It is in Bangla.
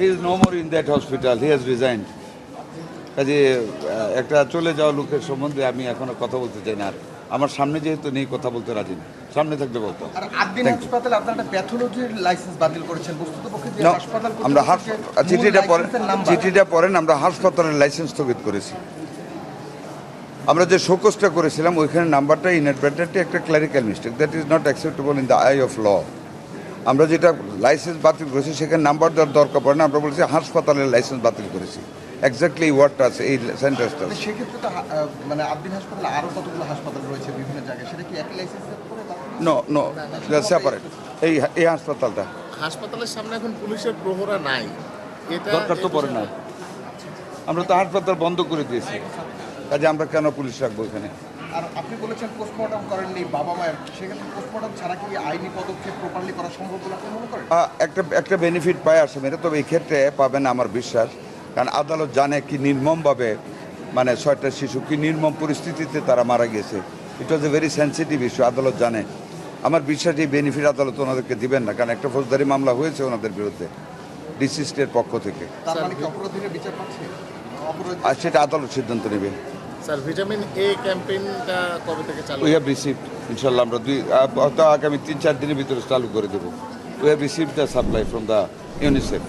He is no more in that hospital, he has resigned. কাজে একটা চলে যাওয়া লোকের সম্বন্ধে আমি এখনো কথা বলতে চাই না। আর আমার সামনে যেহেতু নেই, কথা বলতে রাজি না, সামনে থাকলে বলতো। আর আদ্দিন হাসপাতালে আপনারা একটা প্যাথোলজির লাইসেন্স বাতিল করেছেন, বস্তুতপক্ষে যে No, হাসপাতাল আমরা কর্তৃপক্ষের চিঠিটা পড়েন, আমরা হাসপাতালের লাইসেন্স স্থগিত করেছি। আমরা যে শোকজটা করেছিলাম ওইখানে নাম্বারটা ইনঅ্যাডভার্টেন্টলি একটা clerical mistake, that is not acceptable in the eye of law. আমরা যেটা লাইসেন্স বাতিল করেছি সেখানে নাম্বার দেওয়ার দরকার পড়ে না, আমরা বলেছি হাসপাতালের লাইসেন্স বাতিল করেছি। এক্স্যাক্টলি এই ওয়ার্ডটা আছে, এই সেন্টেন্সটা আছে। সেক্ষেত্রে তো মানে আদ্দিন হাসপাতালে আরো কতগুলো হাসপাতাল রয়েছে বিভিন্ন জায়গায়, সেটা কি একই লাইসেন্স করে? No no, separate. এই হাসপাতালটা হাসপাতালের সামনে এখন পুলিশের প্রহরা নাই, এটা দরকার তো পড়ে না। আমরা তো হাসপাতাল বন্ধ করে দিয়েছি, কাজে আমরা কেন পুলিশ রাখবো এখানে? আর আপনি বলেছেন পোস্টমর্টম করেননি বাবা মায়ের, সেক্ষেত্রে পোস্টমর্টম ছাড়া কি আইনি পদক্ষেপ প্রপারলি করা সম্ভব বলে আপনি মনে করেন? একটা বেনিফিট পায় আসামিরা, তবে এই ক্ষেত্রে পাবেন আমার বিশ্বাস, কারণ আদালত জানে কি নির্মমভাবে, মানে 6টা শিশু কি নির্মম পরিস্থিতিতে তারা মারা গেছে। ইট ওয়াজ এ ভেরি সেন্সিটিভ ইস্যু, আদালত জানে। আমার বিশ্বাস এই বেনিফিট আদালত ওনাদেরকে দিবেন না, কারণ একটা ফৌজদারি মামলা হয়েছে ওনাদের বিরুদ্ধে ডিসিস্টের পক্ষ থেকে। তার মানে কি অপরাধীরা বিচার পাচ্ছে? আর সেটা আদালত সিদ্ধান্ত নেবে। স্যার, ভিটামিন এ ক্যাম্পেইনটা কবে থেকে চালু? উই হ্যাভ রিসিভড, ইনশাল্লাহ আমরা হয়তো আগামী 3-4 দিনের ভিতরে চালু করে দেবো। We have received the supply from the UNICEF.